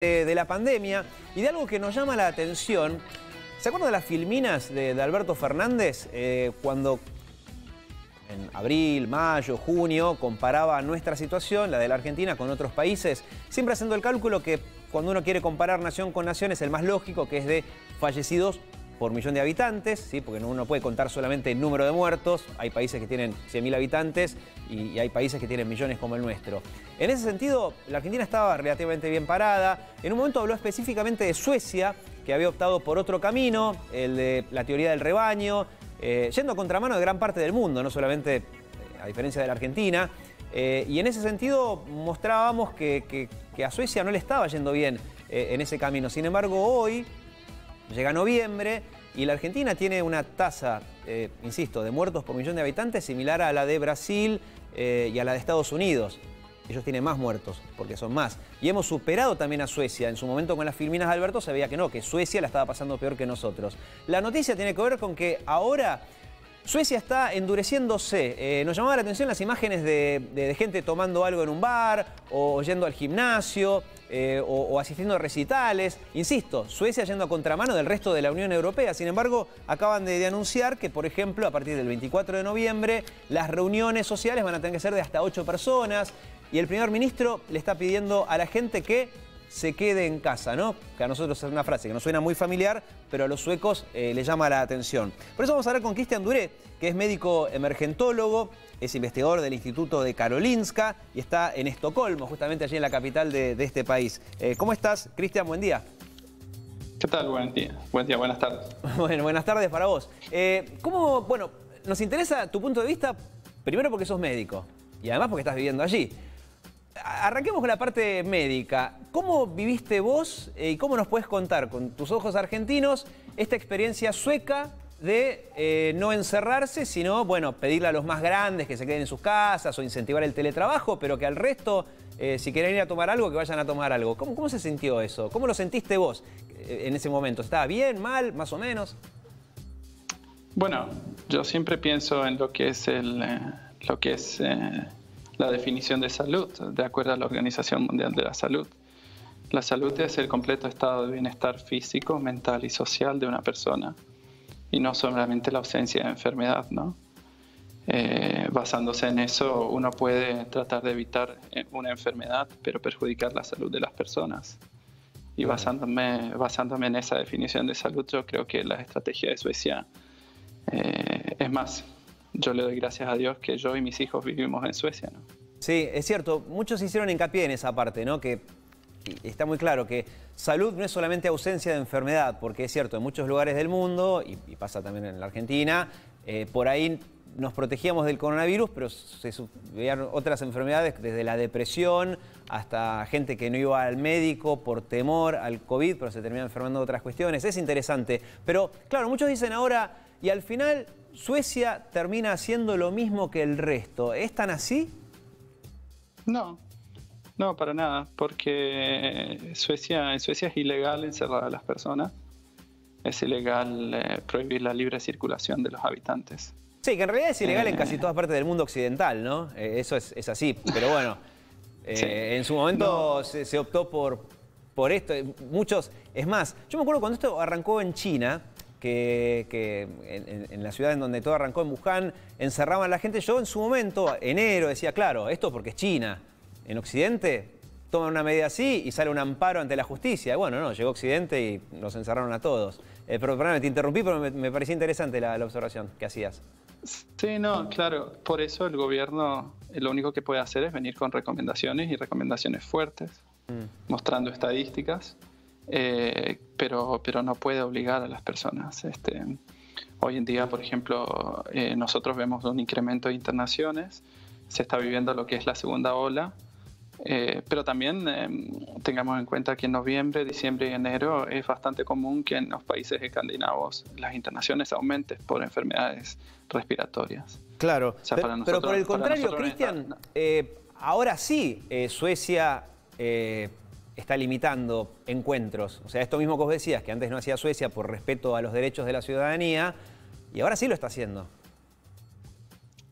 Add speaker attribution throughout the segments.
Speaker 1: de la pandemia y de algo que nos llama la atención. ¿Se acuerdan de las filminas de Alberto Fernández? Cuando en abril, mayo, junio comparaba nuestra situación, la de la Argentina, con otros países, siempre haciendo el cálculo que cuando uno quiere comparar nación con nación es el más lógico, que es de fallecidos por millón de habitantes, ¿sí? Porque uno no puede contar solamente el número de muertos. Hay países que tienen 100.000 habitantes y hay países que tienen millones como el nuestro. En ese sentido, la Argentina estaba relativamente bien parada. En un momento habló específicamente de Suecia, que había optado por otro camino, el de la teoría del rebaño, yendo a contramano de gran parte del mundo, no solamente a diferencia de la Argentina. Y en ese sentido mostrábamos que a Suecia no le estaba yendo bien en ese camino. Sin embargo, hoy llega noviembre y la Argentina tiene una tasa, insisto, de muertos por millón de habitantes similar a la de Brasil y a la de Estados Unidos. Ellos tienen más muertos, porque son más. Y hemos superado también a Suecia. En su momento con las filminas de Alberto se veía que no, que Suecia la estaba pasando peor que nosotros. La noticia tiene que ver con que ahora Suecia está endureciéndose. Nos llamaba la atención las imágenes de gente tomando algo en un bar, o yendo al gimnasio, o asistiendo a recitales. Insisto, Suecia yendo a contramano del resto de la Unión Europea. Sin embargo, acaban de anunciar que, por ejemplo, a partir del 24 de noviembre, las reuniones sociales van a tener que ser de hasta 8 personas. Y el primer ministro le está pidiendo a la gente que se quede en casa, ¿no? Que a nosotros es una frase que nos suena muy familiar, pero a los suecos les llama la atención. Por eso vamos a hablar con Christian Duré, que es médico emergentólogo, es investigador del Instituto de Karolinska y está en Estocolmo, justamente allí en la capital de este país. ¿Cómo estás, Christian? Buen día.
Speaker 2: ¿Qué tal? Buen día, buenas tardes.
Speaker 1: Bueno, buenas tardes para vos. Bueno, nos interesa tu punto de vista, primero porque sos médico y además porque estás viviendo allí. Arranquemos con la parte médica. ¿Cómo viviste vos y cómo nos puedes contar con tus ojos argentinos esta experiencia sueca de no encerrarse, sino, bueno, pedirle a los más grandes que se queden en sus casas o incentivar el teletrabajo, pero que al resto, si quieren ir a tomar algo, que vayan a tomar algo? ¿Cómo se sintió eso? ¿Cómo lo sentiste vos en ese momento? ¿Estaba bien, mal, más o menos?
Speaker 2: Bueno, yo siempre pienso en lo que es la definición de salud, de acuerdo a la Organización Mundial de la Salud. La salud es el completo estado de bienestar físico, mental y social de una persona, y no solamente la ausencia de enfermedad, ¿no? Basándose en eso, uno puede tratar de evitar una enfermedad, pero perjudicar la salud de las personas. Y basándome en esa definición de salud, yo creo que la estrategia de Suecia es más. Yo le doy gracias a Dios que yo y mis hijos vivimos en Suecia, ¿no?
Speaker 1: Sí, es cierto. Muchos hicieron hincapié en esa parte, ¿no? Que está muy claro que salud no es solamente ausencia de enfermedad, porque es cierto, en muchos lugares del mundo, y pasa también en la Argentina, por ahí nos protegíamos del coronavirus, pero se veían otras enfermedades, desde la depresión hasta gente que no iba al médico por temor al COVID, pero se termina enfermando de otras cuestiones. Es interesante. Pero, claro, muchos dicen ahora, y al final Suecia termina haciendo lo mismo que el resto. ¿Es tan así?
Speaker 2: No, para nada, porque en Suecia es ilegal encerrar a las personas, es ilegal prohibir la libre circulación de los habitantes.
Speaker 1: Sí, que en realidad es ilegal en casi todas partes del mundo occidental, ¿no? Eso es así, pero bueno, sí. En su momento se optó por esto. Muchos, es más, yo me acuerdo cuando esto arrancó en China, que en la ciudad en donde todo arrancó, en Wuhan, encerraban a la gente. Yo en su momento, enero, decía, claro, esto porque es China. En Occidente toman una medida así y sale un amparo ante la justicia. Y bueno, no, llegó Occidente y nos encerraron a todos. Pero perdóname, te interrumpí, pero me parecía interesante la observación que hacías.
Speaker 2: Sí, no, claro. Por eso el gobierno lo único que puede hacer es venir con recomendaciones y recomendaciones fuertes, mostrando estadísticas. Pero no puede obligar a las personas. Hoy en día, por ejemplo, nosotros vemos un incremento de internaciones, se está viviendo lo que es la segunda ola, pero también tengamos en cuenta que en noviembre, diciembre y enero es bastante común que en los países escandinavos las internaciones aumenten por enfermedades respiratorias.
Speaker 1: Claro,
Speaker 2: o sea,
Speaker 1: pero por el contrario, Christian, ahora sí Suecia está limitando encuentros. O sea, esto mismo que vos decías, que antes no hacía Suecia por respeto a los derechos de la ciudadanía, y ahora sí lo está haciendo.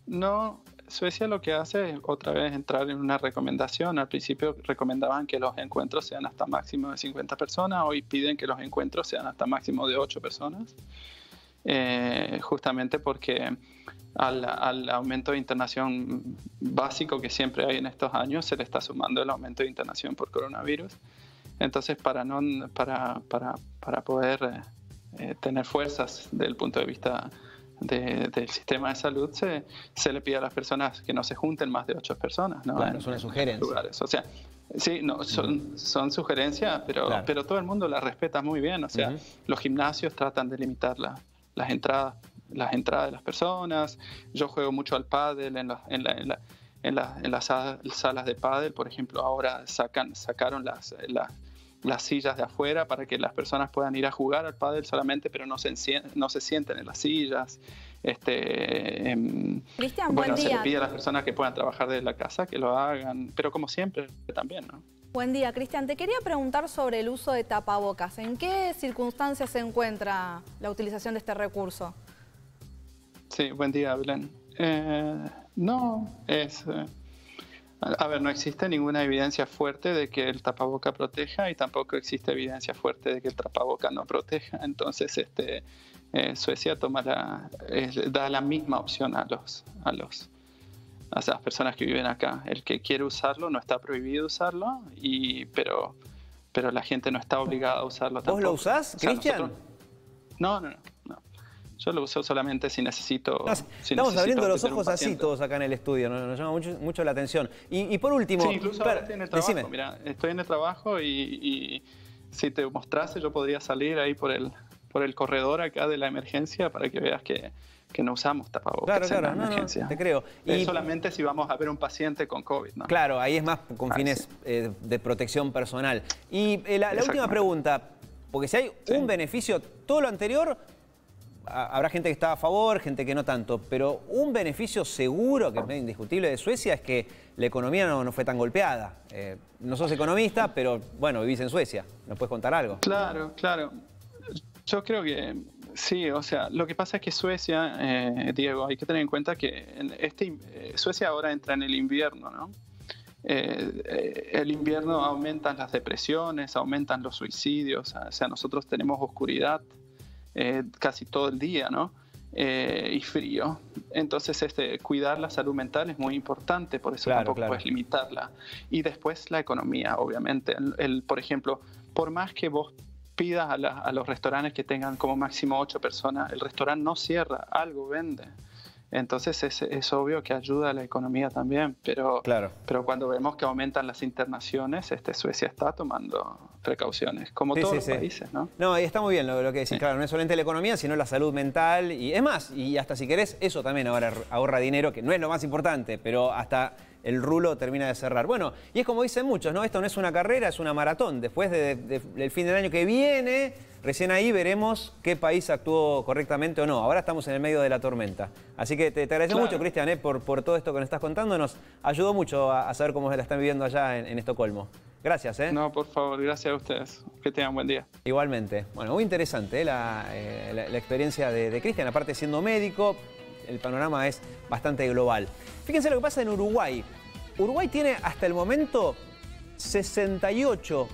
Speaker 2: No, Suecia lo que hace es otra vez entrar en una recomendación. Al principio recomendaban que los encuentros sean hasta máximo de 50 personas, hoy piden que los encuentros sean hasta máximo de 8 personas, justamente porque al aumento de internación básico que siempre hay en estos años se le está sumando el aumento de internación por coronavirus. Entonces, para poder tener fuerzas desde el punto de vista del sistema de salud, se le pide a las personas que no se junten más de 8 personas, ¿no?
Speaker 1: Claro, es una sugerencia.
Speaker 2: O sea, sí, no, son sugerencias, pero todo el mundo las respeta muy bien. O sea, los gimnasios tratan de limitar las entradas de las personas. Yo juego mucho al pádel en las salas de pádel, por ejemplo. Ahora sacaron las sillas de afuera para que las personas puedan ir a jugar al pádel solamente, pero no se sienten en las sillas.
Speaker 3: Cristian,
Speaker 2: bueno,
Speaker 3: buen día.
Speaker 2: Se le pide a las personas que puedan trabajar desde la casa que lo hagan, pero como siempre también, ¿no?
Speaker 3: Buen día, Cristian. Te quería preguntar sobre el uso de tapabocas. ¿En qué circunstancias se encuentra la utilización de este recurso?
Speaker 2: Sí, buen día, Belén. A ver, no existe ninguna evidencia fuerte de que el tapaboca proteja y tampoco existe evidencia fuerte de que el tapaboca no proteja. Entonces, Suecia da la misma opción a las personas que viven acá. El que quiere usarlo no está prohibido usarlo, pero la gente no está obligada a usarlo tampoco.
Speaker 1: ¿Vos lo usás, Cristian?
Speaker 2: No. Yo lo uso solamente si necesito...
Speaker 1: Estamos abriendo los ojos así todos acá en el estudio, nos llama mucho la atención. Y por último...
Speaker 2: Sí, incluso ahora estoy en el trabajo. Mira, estoy en el trabajo y si te mostrase yo podría salir ahí por el corredor acá de la emergencia para que veas que no usamos tapabocas en la emergencia.
Speaker 1: No, te creo.
Speaker 2: Es solamente si vamos a ver un paciente con COVID, ¿no?
Speaker 1: Claro, ahí es más con fines de protección personal. Y la última pregunta, porque si hay un beneficio, todo lo anterior... Habrá gente que está a favor, gente que no tanto, pero un beneficio seguro, que es indiscutible, de Suecia es que la economía no fue tan golpeada. No sos economista, pero bueno, vivís en Suecia. ¿Nos puedes contar algo?
Speaker 2: Claro. Yo creo que sí, o sea, lo que pasa es que Suecia, Diego, hay que tener en cuenta que Suecia ahora entra en el invierno, ¿no? El invierno aumentan las depresiones, aumentan los suicidios, o sea, nosotros tenemos oscuridad casi todo el día, ¿no? Y frío. Entonces, cuidar la salud mental es muy importante, por eso tampoco puedes limitarla. Y después la economía, obviamente. Por ejemplo, por más que vos pidas a los restaurantes que tengan como máximo 8 personas, el restaurante no cierra, algo vende. Entonces es obvio que ayuda a la economía también, pero cuando vemos que aumentan las internaciones, Suecia está tomando precauciones, como todos los países, ¿no?
Speaker 1: No, y está muy bien lo que decís, claro, no es solamente la economía, sino la salud mental, y es más, y hasta si querés, eso también ahorra dinero, que no es lo más importante, pero hasta el rulo termina de cerrar. Bueno, y es como dicen muchos, ¿no? Esto no es una carrera, es una maratón. Después del fin del año que viene, recién ahí veremos qué país actuó correctamente o no. Ahora estamos en el medio de la tormenta. Así que te agradezco mucho, Cristian, por todo esto que nos estás contando. Nos ayudó mucho a saber cómo se la están viviendo allá en Estocolmo. Gracias, ¿eh?
Speaker 2: No, por favor, gracias a ustedes. Que tengan buen día.
Speaker 1: Igualmente. Bueno, muy interesante la experiencia de Cristian. Aparte, siendo médico, el panorama es bastante global. Fíjense lo que pasa en Uruguay. Uruguay tiene hasta el momento 68